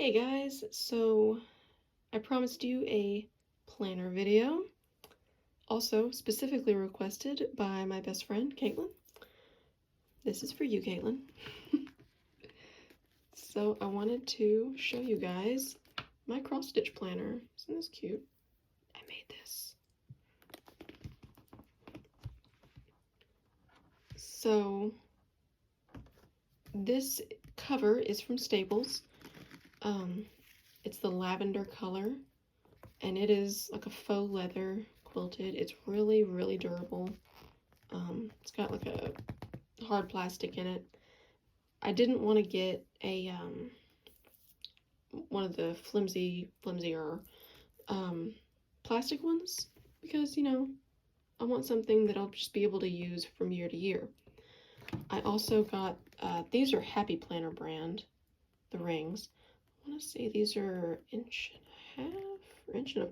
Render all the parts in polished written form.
Hey guys, so I promised you a planner video, also specifically requested by my best friend, Caitlin. This is for you, Caitlin. So I wanted to show you guys my cross-stitch planner. Isn't this cute? I made this. So this cover is from Staples. It's the lavender color, and it is like a faux leather quilted. It's really, really durable. It's got like a hard plastic in it. I didn't want to get a one of the flimsier plastic ones because, you know, I want something that I'll just be able to use from year to year. I also got these are Happy Planner brand, the rings. I want to say these are 1.5 inches or 1.25 inches.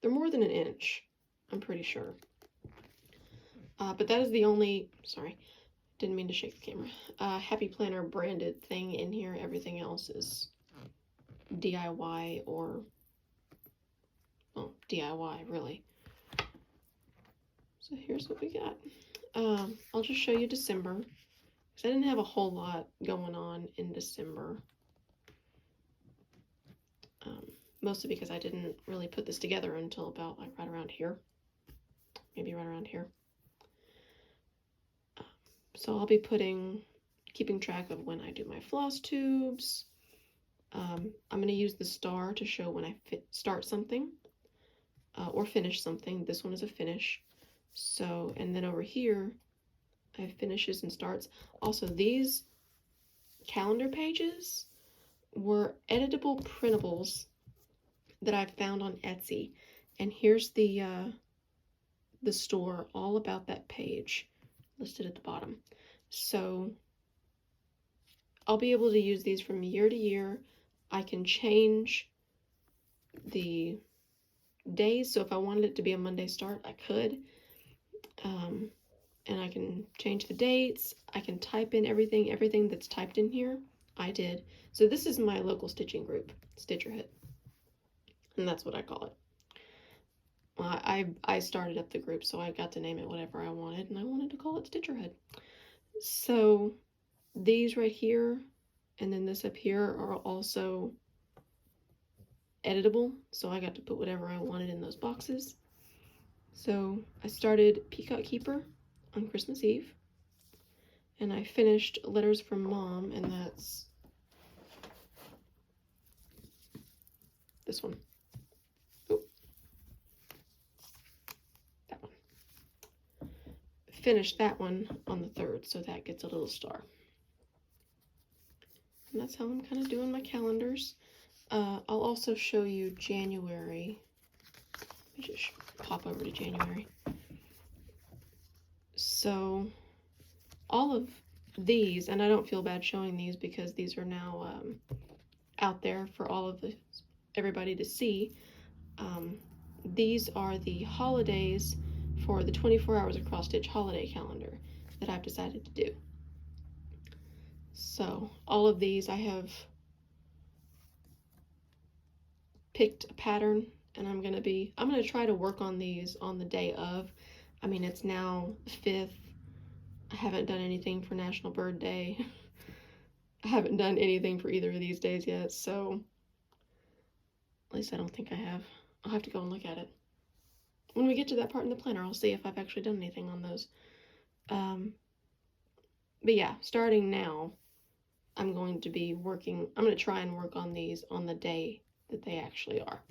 They're more than 1 inch, I'm pretty sure. But that is the only, sorry, didn't mean to shake the camera. Happy Planner branded thing in here. Everything else is DIY or, well, DIY really. So here's what we got. I'll just show you December, because I didn't have a whole lot going on in December. Mostly because I didn't really put this together until about like right around here. Maybe right around here. So I'll be keeping track of when I do my floss tubes. I'm going to use the star to show when I start something or finish something. This one is a finish. So, and then over here, I have finishes and starts. Also, these calendar pages were editable printables that I found on Etsy. And here's the store all about that page listed at the bottom. So I'll be able to use these from year to year. I can change the days, so if I wanted it to be a Monday start, I could. And I can change the dates. I can type in everything that's typed in here, I did. So this is my local stitching group, Stitcherhood, and that's what I call it. Well, I started up the group, so I got to name it whatever I wanted, and I wanted to call it Stitcherhood. So these right here and then this up here are also editable, so I got to put whatever I wanted in those boxes. So I started Peacock Keeper on Christmas Eve, and I finished Letters from Mom, and that's this one. Oh, that one. Finished that one on the 3rd, so that gets a little star. And that's how I'm kind of doing my calendars. I'll also show you January. Let me just pop over to January. So all of these, and I don't feel bad showing these because these are now out there for all of everybody to see. These are the holidays for the 24 Hours of Cross Stitch holiday calendar that I've decided to do. So all of these I have picked a pattern, and I'm gonna try to work on these on the day of. I mean, it's now the 5th. I haven't done anything for National Bird Day. I haven't done anything for either of these days yet, so at least I don't think I have. I'll have to go and look at it. When we get to that part in the planner, I'll see if I've actually done anything on those. But yeah, starting now, I'm going to try and work on these on the day that they actually are,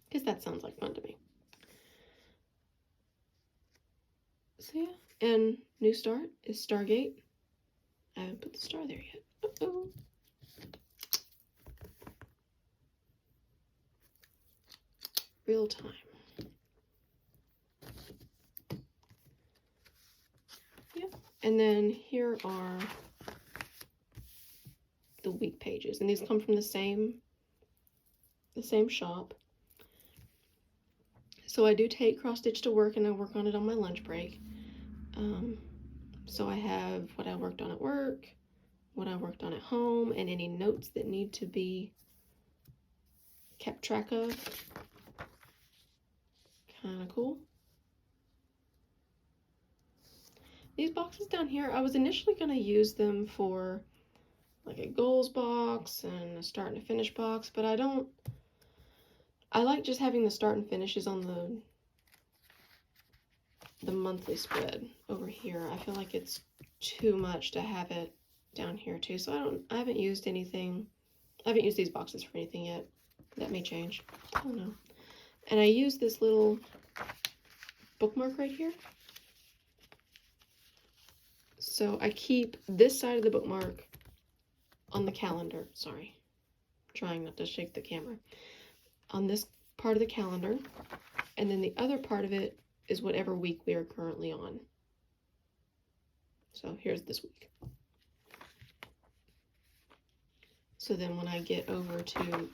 because that sounds like fun to me. So yeah, and new start is Stargate. I haven't put the star there yet. Uh-oh. Real time. Yeah, and then here are the week pages, and these come from the same shop. So I do take cross stitch to work, and I work on it on my lunch break. So I have what I worked on at work, what I worked on at home and any notes that need to be kept track of. Kind of cool. These boxes down here, I was initially going to use them for like a goals box and a start and a finish box, but I like just having the start and finishes on the monthly spread over here. I feel like it's too much to have it down here too, so I haven't used anything. I haven't used these boxes for anything yet. That may change. I don't know. And I use this little bookmark right here. So I keep this side of the bookmark on the calendar. Sorry, I'm trying not to shake the camera. On this part of the calendar, and then the other part of it is whatever week we are currently on. So here's this week. So then when I get over to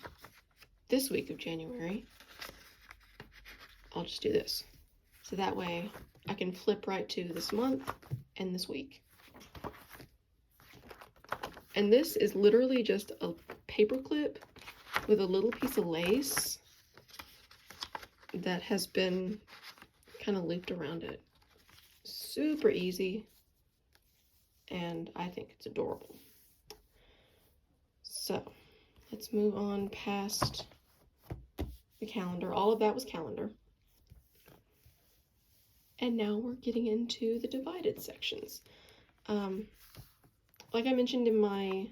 this week of January, I'll just do this. So that way I can flip right to this month and this week. And this is literally just a paper clip with a little piece of lace that has been kind of looped around it. Super easy, and I think it's adorable. So let's move on past the calendar. All of that was calendar. And now we're getting into the divided sections. Like I mentioned in my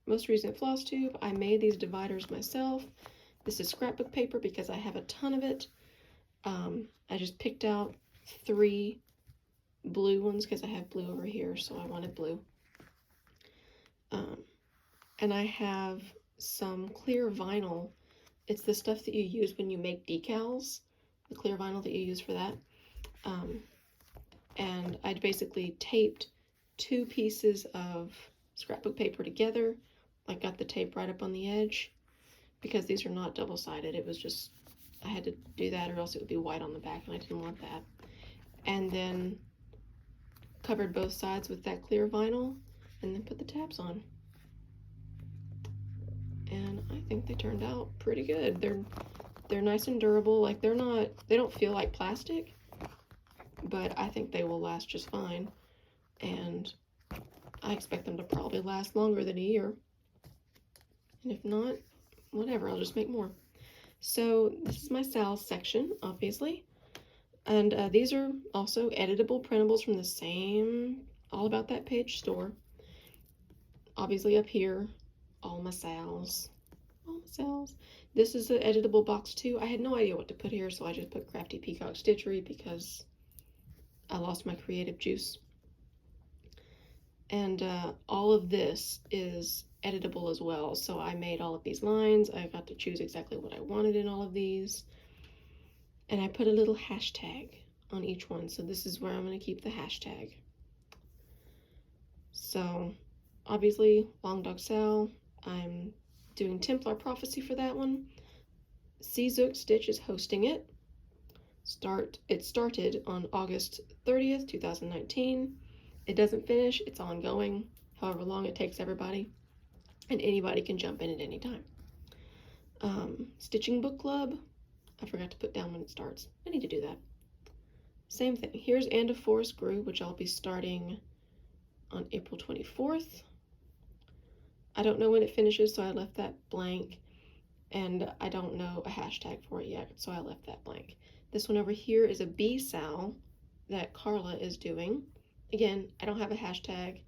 most recent floss tube, I made these dividers myself. This is scrapbook paper because I have a ton of it. I just picked out 3 blue ones because I have blue over here, so I wanted blue. And I have some clear vinyl. It's the stuff that you use when you make decals, the clear vinyl that you use for that. And I basically taped 2 pieces of scrapbook paper together. I got the tape right up on the edge because these are not double-sided. It was just, I had to do that or else it would be white on the back and I didn't want that. And then covered both sides with that clear vinyl and then put the tabs on. And I think they turned out pretty good. They're nice and durable. Like they don't feel like plastic, but I think they will last just fine. And I expect them to probably last longer than a year. And if not, whatever, I'll just make more. So this is my Sal's section, obviously. And these are also editable printables from the same All About That Page store. Obviously up here, all my Sal's. All my Sal's. This is an editable box too. I had no idea what to put here, so I just put Crafty Peacock Stitchery because I lost my creative juice. And all of this is editable as well. So I made all of these lines. I got to choose exactly what I wanted in all of these. And I put a little hashtag on each one. So this is where I'm going to keep the hashtag. So obviously, Long Dog Sal, I'm doing Templar Prophecy for that one. Zook Stitch is hosting it. It started on August 30th, 2019. It doesn't finish, it's ongoing, however long it takes everybody, and anybody can jump in at any time. Stitching Book Club, I forgot to put down when it starts. I need to do that. Same thing, here's And a Forest Grew, which I'll be starting on April 24th. I don't know when it finishes, so I left that blank, and I don't know a hashtag for it yet, so I left that blank. This one over here is a B-Sal that Carla is doing. Again, I don't have a hashtag,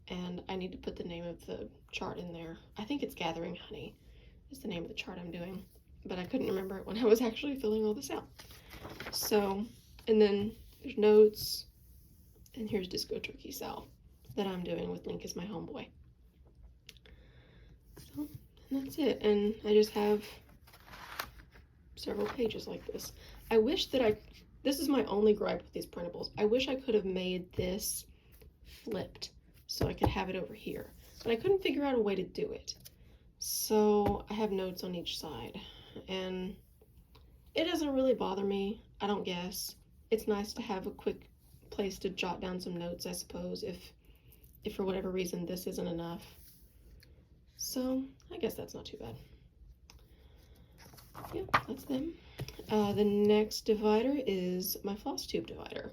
and I need to put the name of the chart in there. I think it's Gathering Honey is the name of the chart I'm doing, but I couldn't remember it when I was actually filling all this out. So, and then there's notes, and here's Disco Turkey Sal that I'm doing with Link as my homeboy. So, and that's it, and I just have several pages like this. I wish that this is my only gripe with these printables. I wish I could have made this flipped so I could have it over here, but I couldn't figure out a way to do it. So I have notes on each side, and it doesn't really bother me, I don't guess. It's nice to have a quick place to jot down some notes, I suppose, if if for whatever reason this isn't enough. So I guess that's not too bad. Yeah, that's them. The next divider is my floss tube divider.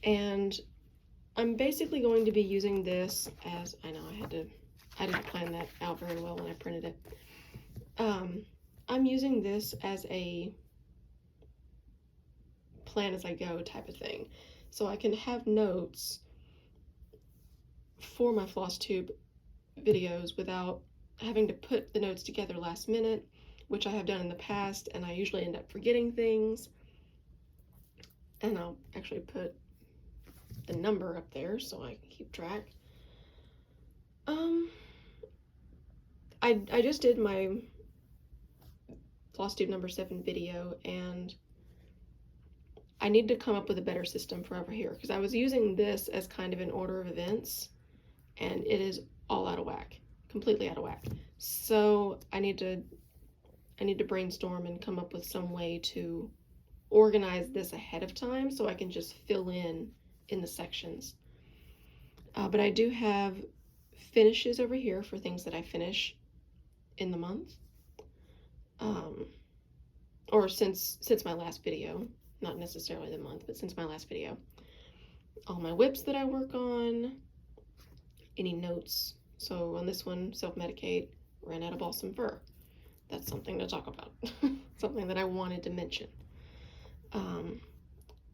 And I'm basically going to be using this as, I know I didn't plan that out very well when I printed it. I'm using this as a plan as I go type of thing. So I can have notes for my floss tube videos without having to put the notes together last minute, which I have done in the past, and I usually end up forgetting things. And I'll actually put the number up there so I can keep track. I just did my floss tube number 7 video, and I need to come up with a better system for over here, because I was using this as kind of an order of events, and it is all out of whack, completely out of whack. So I need to brainstorm and come up with some way to organize this ahead of time so I can just fill in the sections. But I do have finishes over here for things that I finish in the month, or since my last video, not necessarily the month, but since my last video. All my whips that I work on, any notes. So on this one, self-medicate, ran out of balsam fir. That's something to talk about. Something that I wanted to mention. And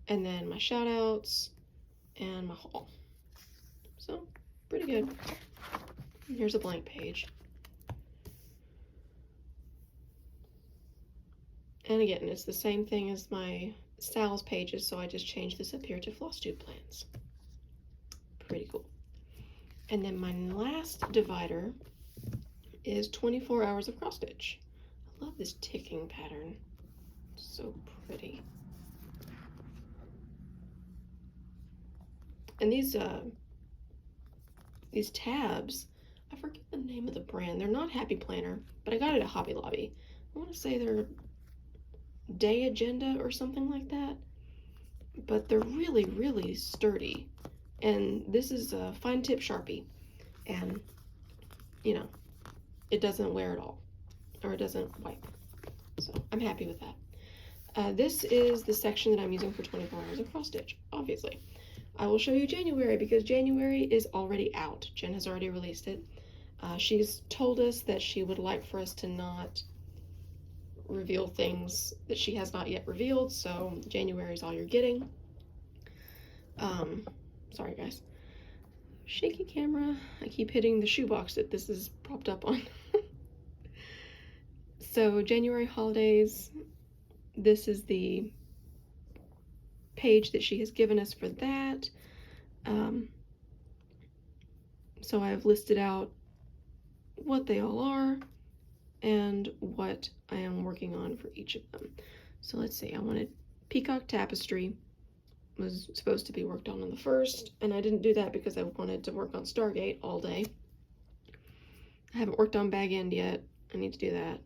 then my shout outs and my haul. So pretty good. And here's a blank page. And again, it's the same thing as my styles pages, so I just changed this up here to floss tube plans. Pretty cool. And then my last divider is 24 hours of cross stitch. I love this ticking pattern. It's so pretty. And these tabs, I forget the name of the brand. They're not Happy Planner, but I got it at Hobby Lobby. I want to say they're Day Agenda or something like that, but they're really, really sturdy. And this is a fine tip Sharpie, and you know, it doesn't wear at all, or it doesn't wipe. So I'm happy with that. This is the section that I'm using for 24 hours of cross stitch, obviously. I will show you January, because January is already out. Jen has already released it. She's told us that she would like for us to not reveal things that she has not yet revealed, so January is all you're getting. Sorry guys. Shaky camera. I keep hitting the shoebox that this is propped up on. So January holidays, this is the page that she has given us for that. So I've listed out what they all are and what I am working on for each of them. So let's see, I wanted Peacock Tapestry was supposed to be worked on the 1st, and I didn't do that because I wanted to work on Stargate all day. I haven't worked on Bag End yet. I need to do that.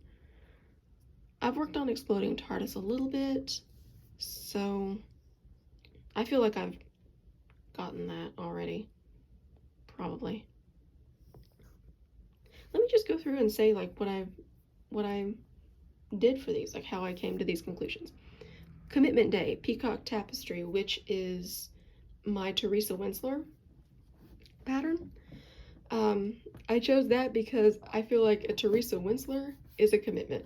I've worked on Exploding TARDIS a little bit, so I feel like I've gotten that already, probably. Let me just go through and say like what I did for these, like how I came to these conclusions. Commitment Day, Peacock Tapestry, which is my Teresa Winsler pattern. I chose that because I feel like a Teresa Winsler is a commitment.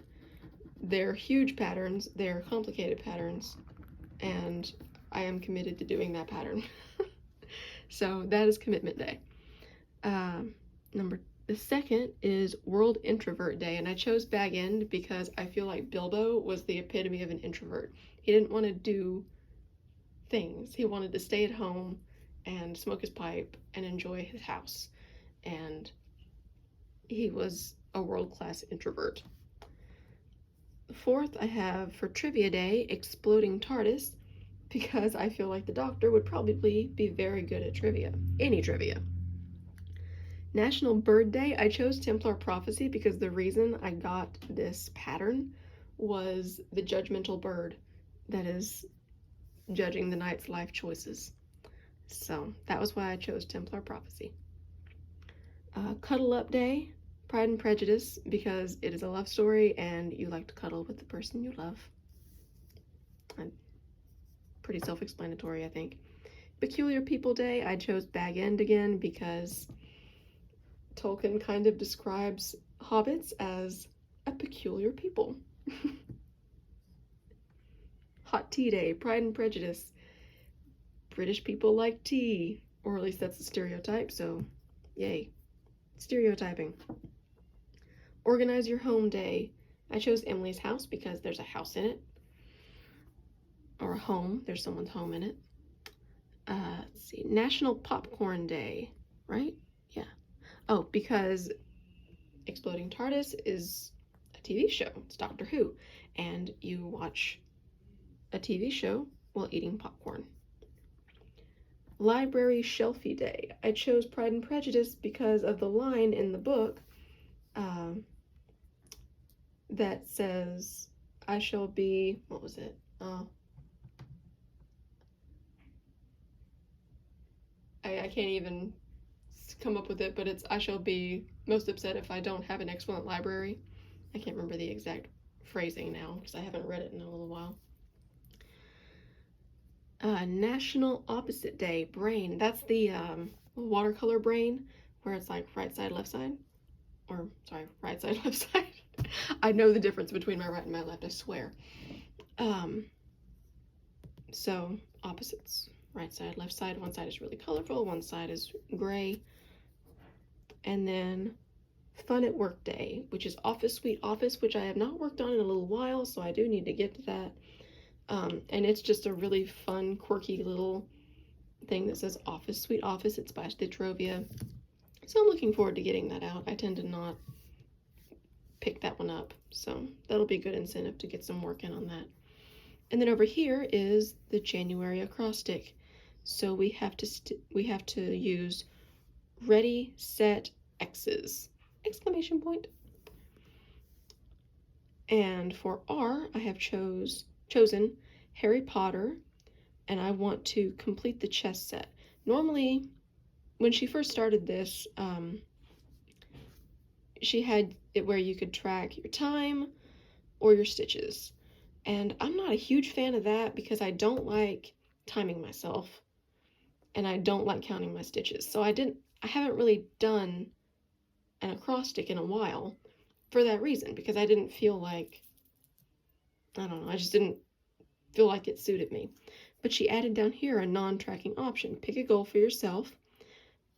They're huge patterns, they're complicated patterns, and I am committed to doing that pattern. So that is Commitment Day. The second is World Introvert Day, and I chose Bag End because I feel like Bilbo was the epitome of an introvert. He didn't want to do things. He wanted to stay at home and smoke his pipe and enjoy his house. And he was a world-class introvert. The fourth I have for Trivia Day, Exploding TARDIS, because I feel like the Doctor would probably be very good at trivia, any trivia. National Bird Day, I chose Templar Prophecy because the reason I got this pattern was the judgmental bird that is judging the knight's life choices. So that was why I chose Templar Prophecy. Cuddle Up Day, Pride and Prejudice, because it is a love story and you like to cuddle with the person you love. Pretty self-explanatory, I think. Peculiar People Day, I chose Bag End again because Tolkien kind of describes hobbits as a peculiar people. Hot Tea Day, Pride and Prejudice. British people like tea, or at least that's the stereotype, so yay. Stereotyping. Organize Your Home Day. I chose Emily's house because there's a house in it. Or a home, there's someone's home in it. Let's see, National Popcorn Day, right? Yeah. Oh, because Exploding TARDIS is a TV show. It's Doctor Who. And you watch a TV show while eating popcorn. Library Shelfie Day. I chose Pride and Prejudice because of the line in the book that says, I shall be, what was it? I can't even come up with it, but it's, I shall be most upset if I don't have an excellent library. I can't remember the exact phrasing now because I haven't read it in a little while. National Opposite Day, Brain. That's the watercolor brain where it's like right side, left side. Or, sorry, right side, left side. I know the difference between my right and my left, I swear. So, opposites. Right side, left side. One side is really colorful, one side is gray. And then Fun at Work Day, which is Office Sweet Office, which I have not worked on in a little while, so I do need to get to that. And it's just a really fun, quirky little thing that says Office Sweet Office. It's by Stitchrovia. So I'm looking forward to getting that out. I tend to not pick that one up, so that'll be good incentive to get some work in on that. And then over here is the January acrostic. So we have to use ready, set, X's, exclamation point. And for R, I have chosen Harry Potter, and I want to complete the chess set. Normally, when she first started this, she had it where you could track your time or your stitches. And I'm not a huge fan of that because I don't like timing myself and I don't like counting my stitches. So I haven't really done an acrostic in a while for that reason, because I didn't feel like, I don't know, I just didn't feel like it suited me. But she added down here a non-tracking option. Pick a goal for yourself,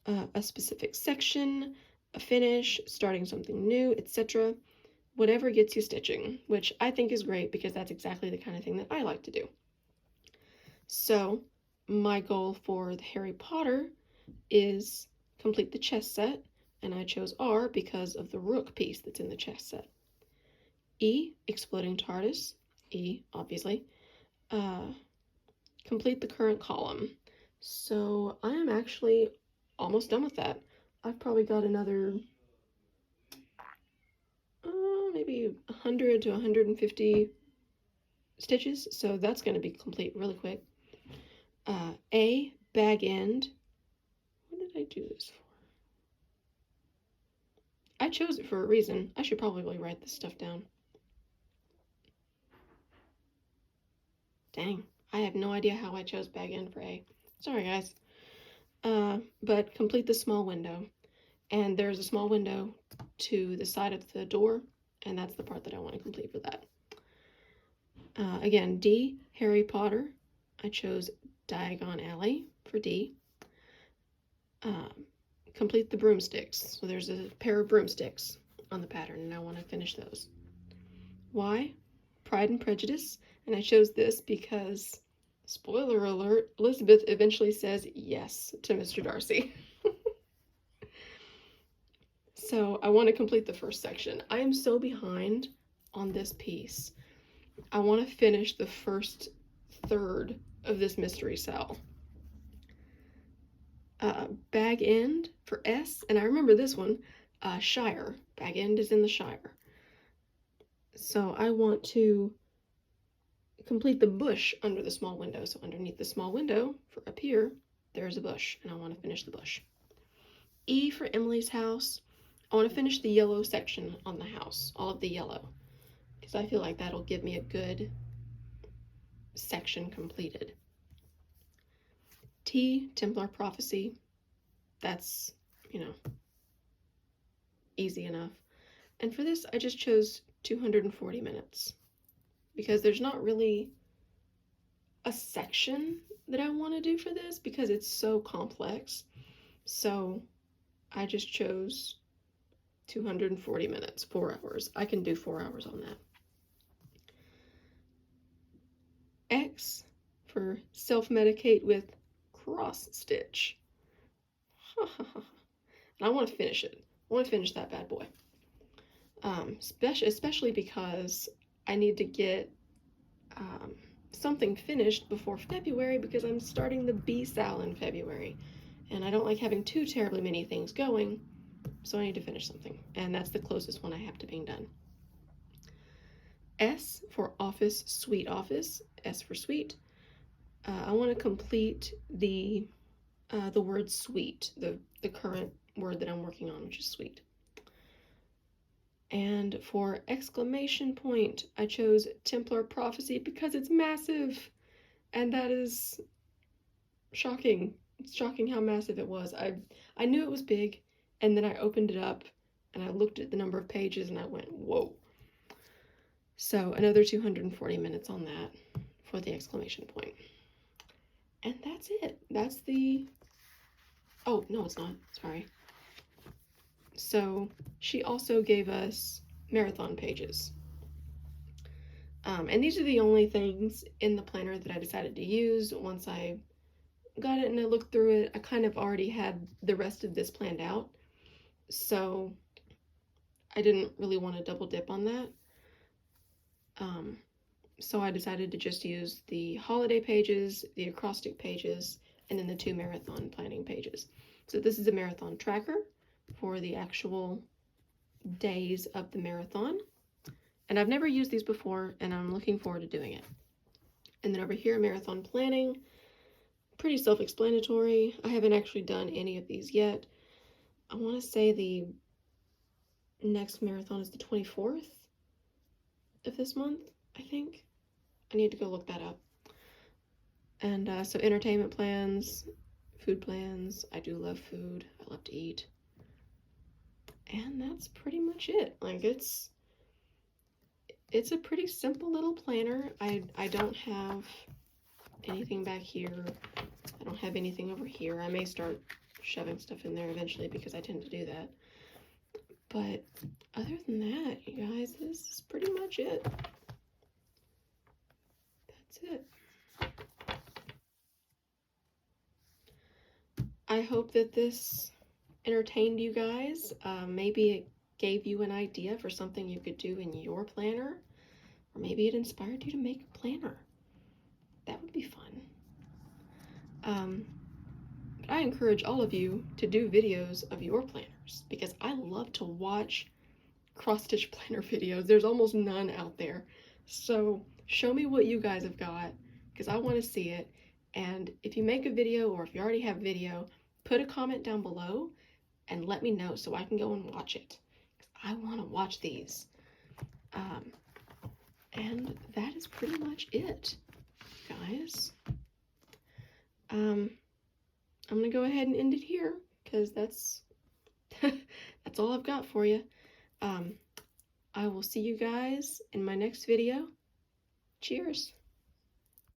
a specific section, a finish, starting something new, etc. Whatever gets you stitching, which I think is great because that's exactly the kind of thing that I like to do. So my goal for the Harry Potter is complete the chess set, and I chose R because of the rook piece that's in the chess set. E, Exploding TARDIS, E, obviously. Complete the current column. So I am actually almost done with that. I've probably got another maybe 100 to 150 stitches, so that's going to be complete really quick. A, bag end. What did I do this for? I chose it for a reason. I should probably write this stuff down. Dang, I have no idea how I chose bag end for A. Sorry, guys. But complete the small window. And there's a small window to the side of the door, and that's the part that I want to complete for that. Again, D, Harry Potter. I chose Diagon Alley for D. Complete the broomsticks. So there's a pair of broomsticks on the pattern, and I want to finish those. Y, Pride and Prejudice. And I chose this because, spoiler alert, Elizabeth eventually says yes to Mr. Darcy. So I want to complete the first section. I am so behind on this piece. I want to finish the first third of this mystery cell. Bag end for S, and I remember this one, Shire. Bag end is in the Shire. So I want to complete the bush under the small window. So underneath the small window for up here, there's a bush, and I want to finish the bush. E for Emily's house. I want to finish the yellow section on the house, all of the yellow, because I feel like that'll give me a good section completed. T, Templar Prophecy. That's, you know, easy enough. And for this, I just chose 240 minutes because there's not really a section that I want to do for this because it's so complex. So I just chose 240 minutes, 4 hours. I can do 4 hours on that. X for self-medicate with Crossstitch. And I want to finish it. I want to finish that bad boy. Especially because I need to get something finished before February because I'm starting the B-Sal in February. And I don't like having too terribly many things going, so I need to finish something. And that's the closest one I have to being done. S for Office, Suite Office. S for Suite. I want to complete the word suite, the current word that I'm working on, which is suite. And for exclamation point, I chose Templar Prophecy because it's massive, and that is shocking. It's shocking how massive it was. I knew it was big, and then I opened it up, and I looked at the number of pages, and I went, whoa. So another 240 minutes on that for the exclamation point. And that's it. That's the... Oh, no, it's not. Sorry. So she also gave us marathon pages. And these are the only things in the planner that I decided to use. Once I got it and I looked through it, I kind of already had the rest of this planned out. So I didn't really want to double dip on that. So I decided to just use the holiday pages, the acrostic pages, and then the 2 marathon planning pages. So this is a marathon tracker for the actual days of the marathon. And I've never used these before, and I'm looking forward to doing it. And then over here, marathon planning, pretty self-explanatory. I haven't actually done any of these yet. I want to say the next marathon is the 24th of this month, I think. I need to go look that up. And so entertainment plans, food plans. I do love food. I love to eat. And that's pretty much it. Like, it's a pretty simple little planner. I don't have anything back here. I don't have anything over here. I may start shoving stuff in there eventually because I tend to do that. But other than that, you guys, this is pretty much it. That's it. I hope that this entertained you guys. Maybe it gave you an idea for something you could do in your planner, or maybe it inspired you to make a planner. That would be fun. But I encourage all of you to do videos of your planners because I love to watch cross-stitch planner videos. There's almost none out there. So show me what you guys have got because I want to see it. And if you make a video or if you already have video, put a comment down below and let me know so I can go and watch it. I want to watch these. And that is pretty much it, guys. I'm going to go ahead and end it here because that's all I've got for you. I will see you guys in my next video. Cheers.